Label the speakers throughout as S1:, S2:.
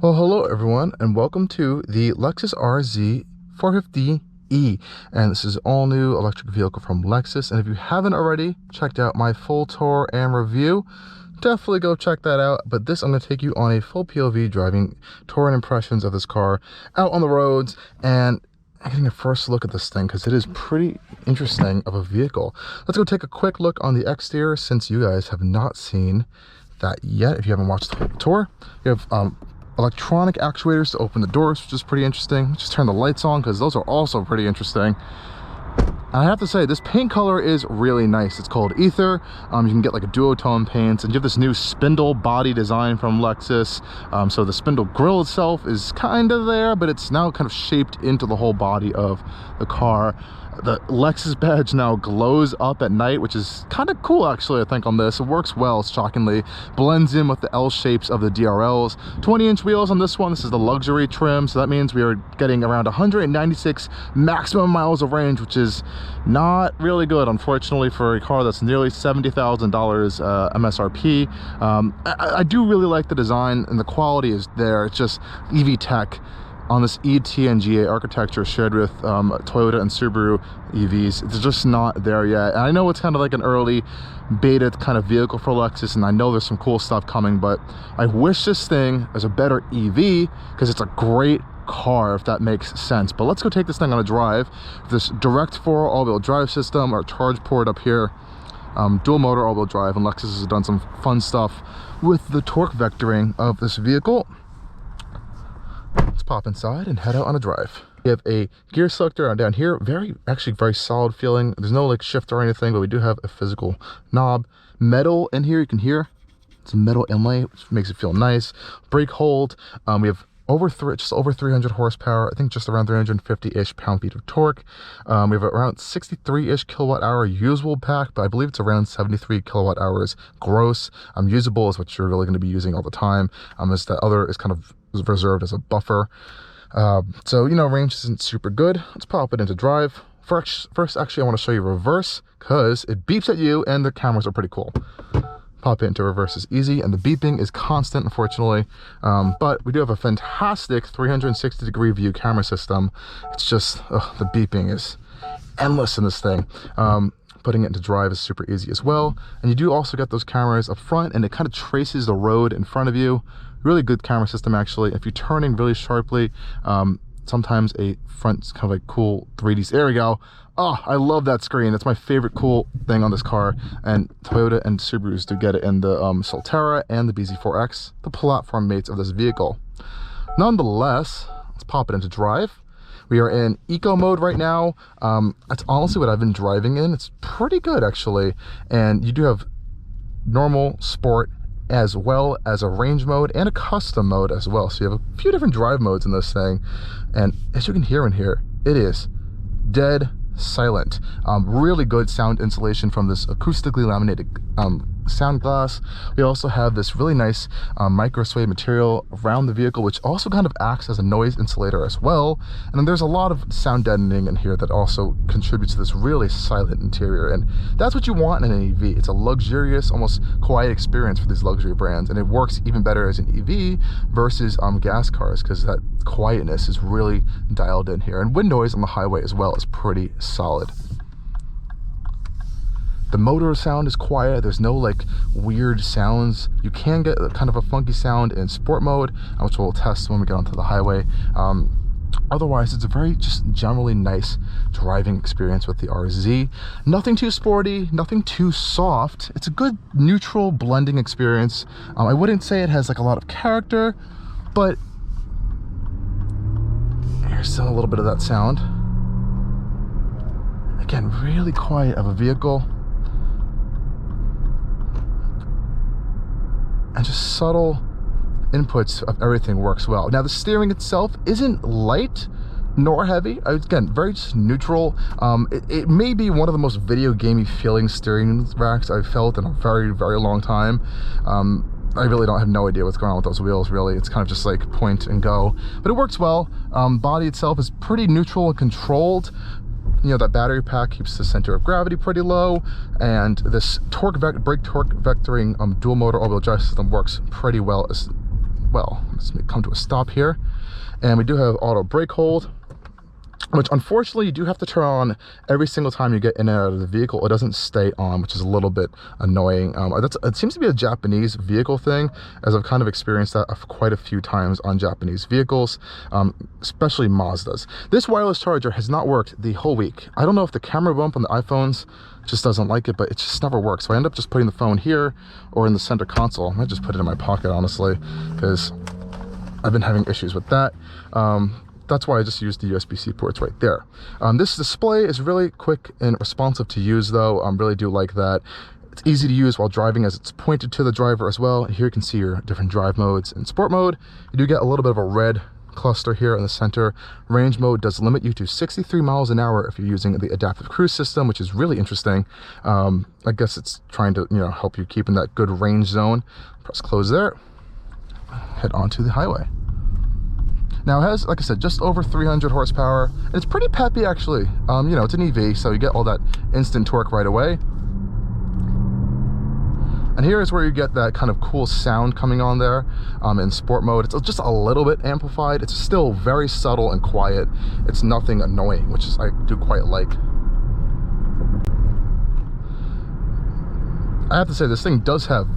S1: Well, hello everyone, and welcome to the Lexus RZ450e, and this is all new electric vehicle from Lexus. And if you haven't already checked out my full tour and review, definitely go check that out. But this, I'm going to take you on a full POV driving tour and impressions of this car out on the roads and getting a first look at this thing, because it is pretty interesting of a vehicle. Let's go take a quick look on the exterior, since you guys have not seen that yet. If you haven't watched the whole tour, you have electronic actuators to open the doors, which is pretty interesting. Let's just turn the lights on, because those are also pretty interesting. And I have to say, this paint color is really nice. It's called Ether. You can get like a duotone paint, and you have this new spindle body design from Lexus. So the spindle grille itself is kind of there, but it's now kind of shaped into the whole body of the car. The Lexus badge now glows up at night, which is kind of cool actually, I think, on this. It works well, shockingly. Blends in with the L shapes of the DRLs. 20-inch wheels on this one. This is the luxury trim, so that means we are getting around 196 maximum miles of range, which is not really good, unfortunately, for a car that's nearly $70,000 MSRP. I do really like the design, and the quality is there. It's just EV tech on this ET and GA architecture shared with Toyota and Subaru EVs. It's just not there yet. And I know it's kind of like an early beta kind of vehicle for Lexus, and I know there's some cool stuff coming, but I wish this thing was a better EV, because it's a great car, if that makes sense. But let's go take this thing on a drive. This Direct4 all-wheel drive system, our charge port up here, dual motor all-wheel drive, and Lexus has done some fun stuff with the torque vectoring of this vehicle. Let's pop inside and head out on a drive. We have a gear selector down here, actually very solid feeling. There's no like shift or anything, but we do have a physical knob. Metal in here, you can hear it's a metal inlay, which makes it feel nice. Brake hold, we have just over 300 horsepower, I think just around 350-ish pound-feet of torque. We have around 63-ish kilowatt-hour usable pack, but I believe it's around 73 kilowatt-hours gross. Usable is what you're really going to be using all the time, as the other is kind of reserved as a buffer. So, you know, range isn't super good. Let's pop it into drive. First, actually, I want to show you reverse, because it beeps at you, and the cameras are pretty cool. Pop it into reverse is easy, and the beeping is constant, unfortunately. But we do have a fantastic 360-degree view camera system. It's just, the beeping is endless in this thing. Putting it into drive is super easy as well. And you do also get those cameras up front, and it kind of traces the road in front of you. Really good camera system, actually. If you're turning really sharply, sometimes a front kind of like cool 3D, there we go. Oh, I love that screen. That's my favorite cool thing on this car. And Toyota and Subarus do get it in the Solterra and the BZ4X, the platform mates of this vehicle. Nonetheless, let's pop it into drive. We are in eco mode right now. That's honestly what I've been driving in. It's pretty good, actually. And you do have normal, sport, as well as a range mode and a custom mode as well. So you have a few different drive modes in this thing. And as you can hear in here, it is dead silent. Really good sound insulation from this acoustically laminated sound glass. We also have this really nice micro suede material around the vehicle, which also kind of acts as a noise insulator as well. And then there's a lot of sound deadening in here that also contributes to this really silent interior, and that's what you want in an EV. It's a luxurious, almost quiet experience for these luxury brands, and it works even better as an EV versus gas cars, because that quietness is really dialed in here. And wind noise on the highway as well is pretty solid. The motor sound is quiet. There's no like weird sounds. You can get kind of a funky sound in sport mode, which we'll test when we get onto the highway. Otherwise, it's a very just generally nice driving experience with the RZ. Nothing too sporty, nothing too soft. It's a good neutral blending experience. I wouldn't say it has like a lot of character, but here's still a little bit of that sound. Again, really quiet of a vehicle. And just subtle inputs of everything works well. Now the steering itself isn't light nor heavy. Again, very just neutral. It may be one of the most video gamey feeling steering racks I've felt in a very, very long time. I really have no idea what's going on with those wheels, really. It's kind of just like point and go, but it works well. Body itself is pretty neutral and controlled. You know, that battery pack keeps the center of gravity pretty low, and this brake torque vectoring dual motor all-wheel drive system works pretty well as well. Let's come to a stop here. And we do have auto brake hold, which unfortunately you do have to turn on every single time you get in and out of the vehicle. It doesn't stay on, which is a little bit annoying. It seems to be a Japanese vehicle thing, as I've kind of experienced that quite a few times on Japanese vehicles, especially Mazdas. This wireless charger has not worked the whole week. I don't know if the camera bump on the iPhones just doesn't like it, but it just never works. So I end up just putting the phone here or in the center console. I might just put it in my pocket, honestly, because I've been having issues with that. That's why I just used the USB-C ports right there. This display is really quick and responsive to use, though. I really do like that. It's easy to use while driving, as it's pointed to the driver as well. Here you can see your different drive modes. In sport mode, you do get a little bit of a red cluster here in the center. Range mode does limit you to 63 miles an hour if you're using the adaptive cruise system, which is really interesting. I guess it's trying to, help you keep in that good range zone. Press close there. Head onto the highway. Now it has, like I said, just over 300 horsepower. And it's pretty peppy, actually. It's an EV, so you get all that instant torque right away. And here is where you get that kind of cool sound coming on there. In sport mode, it's just a little bit amplified. It's still very subtle and quiet. It's nothing annoying, which I do quite like. I have to say, this thing does have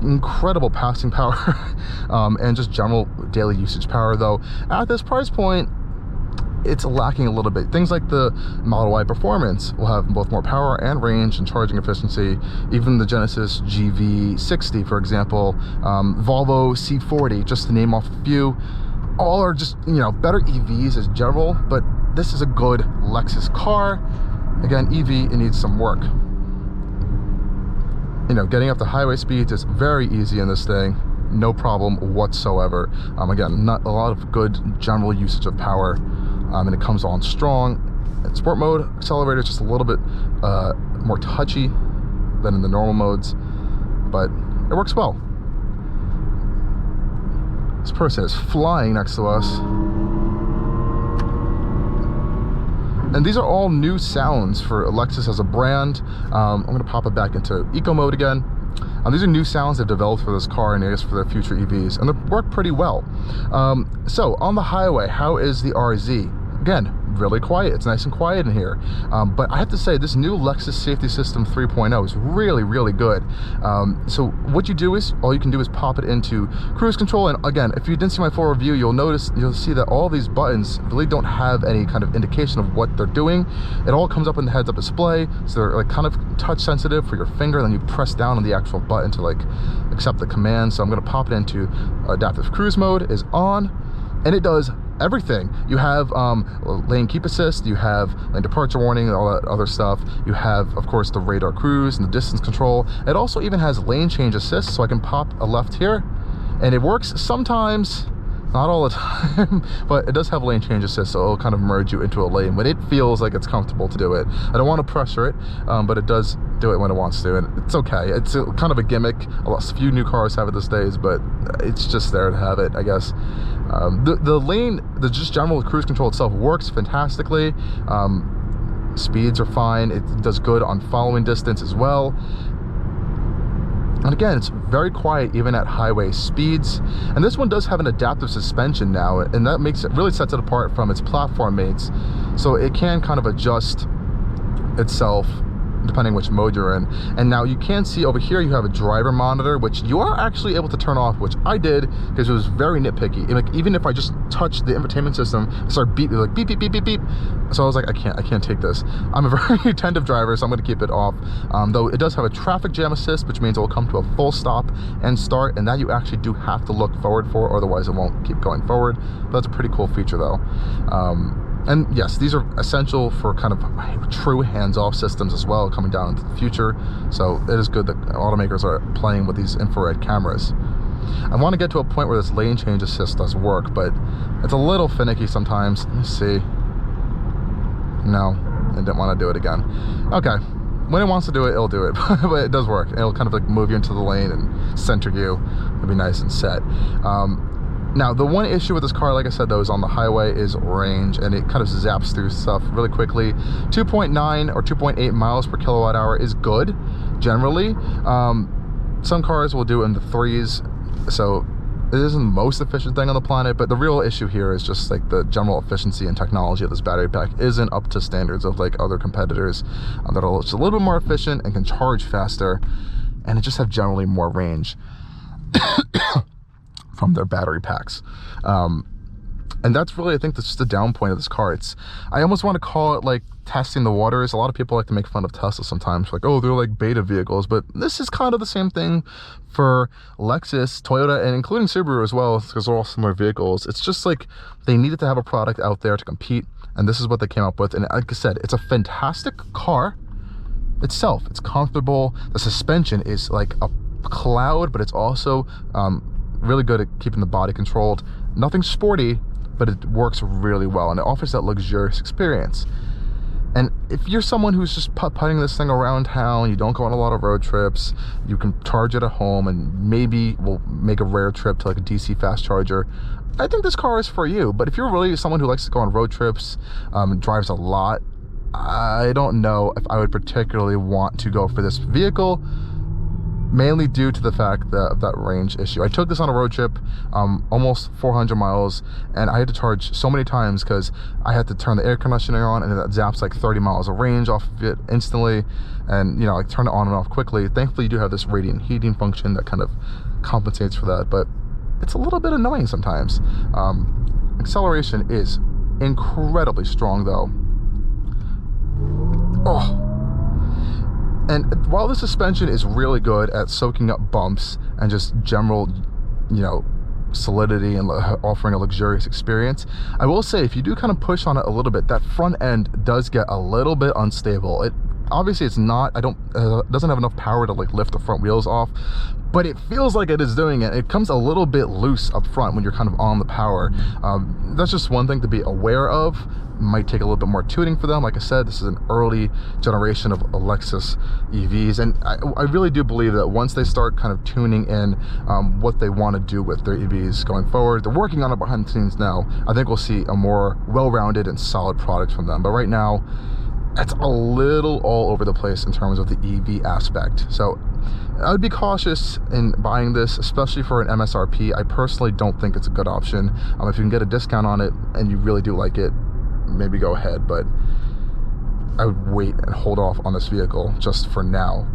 S1: incredible passing power and just general daily usage power, though at this price point it's lacking a little bit. Things like the Model Y Performance will have both more power and range and charging efficiency. Even the Genesis GV60, for example, Volvo C40, just to name off a few, all are just better EVs as general. But this is a good Lexus car. Again, EV, it needs some work. Getting up to highway speeds is very easy in this thing, no problem whatsoever. Again, not a lot of good general usage of power, and it comes on strong. In sport mode, accelerator is just a little bit more touchy than in the normal modes, but it works well. This person is flying next to us. And these are all new sounds for Lexus as a brand. I'm going to pop it back into eco mode again. These are new sounds they've developed for this car and I guess for their future EVs, and they work pretty well. So on the highway, how is the RZ? Again, really quiet. It's nice and quiet in here. But I have to say, this new Lexus Safety System 3.0 is really, really good. So what you do is, all you can do is pop it into cruise control. And again, if you didn't see my full review, you'll see that all these buttons really don't have any kind of indication of what they're doing. It all comes up in the heads-up display. So they're like kind of touch sensitive for your finger. Then you press down on the actual button to like accept the command. So I'm going to pop it into adaptive cruise mode is on, and it does everything. You have lane keep assist, you have lane departure warning and all that other stuff. You have, of course, the radar cruise and the distance control. It also even has lane change assist, so I can pop a left here, and it works sometimes, not all the time, but it does have lane change assist, so it'll kind of merge you into a lane when it feels like it's comfortable to do it. I don't want to pressure it, but it does do it when it wants to, and it's okay. It's kind of a gimmick. A few new cars have it these days, but it's just there to have it, I guess. The just general cruise control itself works fantastically. Speeds are fine. It does good on following distance as well. And again, it's very quiet even at highway speeds. And this one does have an adaptive suspension now, and that really sets it apart from its platform mates. So it can kind of adjust itself depending which mode you're in. And now you can see over here you have a driver monitor, which you are actually able to turn off, which I did because it was very nitpicky. Like, even if I just touched the infotainment system, it started beeping, like beep beep beep beep beep. So I was like, I can't take this. I'm a very attentive driver, so I'm going to keep it off. Though it does have a traffic jam assist, which means it will come to a full stop and start, and that you actually do have to look forward for, otherwise it won't keep going forward. But that's a pretty cool feature, though. And yes, these are essential for kind of true hands-off systems as well coming down into the future. So it is good that automakers are playing with these infrared cameras. I want to get to a point where this lane change assist does work, but it's a little finicky sometimes. Let me see. No, I didn't want to do it again. Okay, when it wants to do it, it'll do it, but it does work. It'll kind of like move you into the lane and center you. It'll be nice and set. Now, the one issue with this car, like I said, though, is on the highway is range, and it kind of zaps through stuff really quickly. 2.9 or 2.8 miles per kilowatt hour is good, generally. Some cars will do it in the 3s, so it isn't the most efficient thing on the planet, but the real issue here is just like the general efficiency and technology of this battery pack isn't up to standards of like other competitors that are just a little bit more efficient and can charge faster, and it just have generally more range from their battery packs. And that's really, I think, that's just the down point of this car. I almost want to call it like testing the waters. A lot of people like to make fun of Tesla sometimes, like, oh, they're like beta vehicles, but this is kind of the same thing for Lexus, Toyota, and including Subaru as well, because they're all similar vehicles. It's just like they needed to have a product out there to compete, and this is what they came up with. And like I said, it's a fantastic car itself. It's comfortable. The suspension is like a cloud, but it's also really good at keeping the body controlled. Nothing sporty, but it works really well, and it offers that luxurious experience. And if you're someone who's just putting this thing around town, you don't go on a lot of road trips, you can charge it at home and maybe will make a rare trip to like a DC fast charger, I think this car is for you. But if you're really someone who likes to go on road trips, drives a lot, I don't know if I would particularly want to go for this vehicle, mainly due to the fact that range issue. I took this on a road trip, almost 400 miles, and I had to charge so many times because I had to turn the air conditioner on, and that zaps like 30 miles of range off of it instantly, and like turn it on and off quickly. Thankfully, you do have this radiant heating function that kind of compensates for that, but it's a little bit annoying sometimes. Acceleration is incredibly strong though. Oh. And while the suspension is really good at soaking up bumps and just general, solidity and offering a luxurious experience, I will say if you do kind of push on it a little bit, that front end does get a little bit unstable. Obviously it's not, doesn't have enough power to like lift the front wheels off, but it feels like it is doing it. It comes a little bit loose up front when you're kind of on the power. That's just one thing to be aware of. Might take a little bit more tuning for them. Like I said, this is an early generation of Lexus EVs, and I really do believe that once they start kind of tuning in what they want to do with their EVs going forward, they're working on it behind the scenes now, I think we'll see a more well-rounded and solid product from them. But right now, it's a little all over the place in terms of the EV aspect. So I would be cautious in buying this, especially for an MSRP. I personally don't think it's a good option. If you can get a discount on it and you really do like it, maybe go ahead, but I would wait and hold off on this vehicle just for now.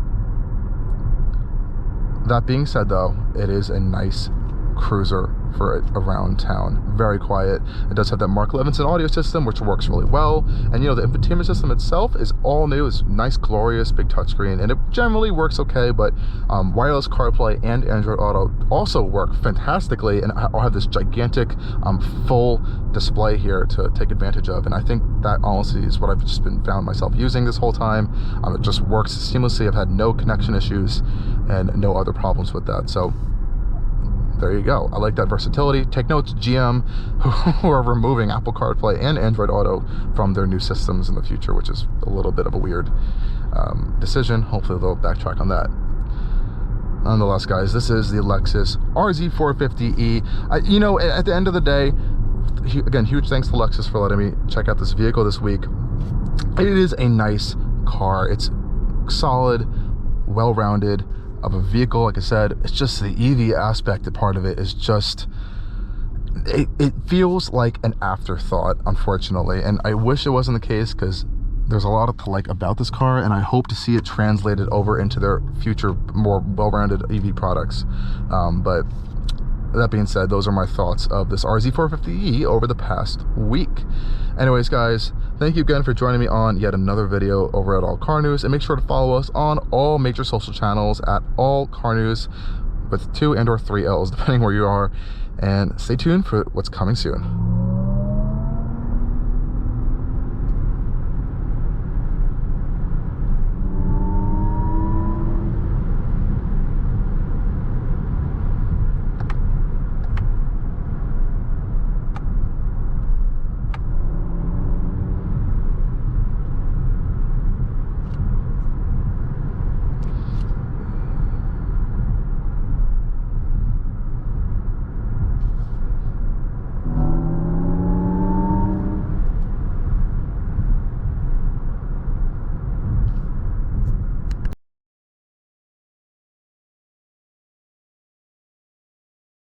S1: That being said though, it is a nice cruiser for it around town. Very quiet. It does have that Mark Levinson audio system, which works really well, and the infotainment system itself is all new. It's nice, glorious, big touchscreen, and it generally works okay, but wireless CarPlay and Android Auto also work fantastically, and I'll have this gigantic full display here to take advantage of, and I think that honestly is what I've just found myself using this whole time. It just works seamlessly. I've had no connection issues and no other problems with that, so there you go. I like that versatility. Take notes, GM, who are removing Apple CarPlay and Android Auto from their new systems in the future, which is a little bit of a weird decision. Hopefully they'll backtrack on that. Nonetheless, guys, this is the Lexus RZ450e. At the end of the day, again, huge thanks to Lexus for letting me check out this vehicle this week. It is a nice car. It's solid, well-rounded of a vehicle. Like I said, it's just the EV aspect, the part of it is just, it feels like an afterthought, unfortunately, and I wish it wasn't the case, because there's a lot to like about this car, and I hope to see it translated over into their future more well-rounded EV products. But that being said, those are my thoughts of this RZ450e over the past week. Anyways, guys, thank you again for joining me on yet another video over at Allcarnews, and make sure to follow us on all major social channels at Allcarnews with 2 and or 3 L's, depending where you are, and stay tuned for what's coming soon.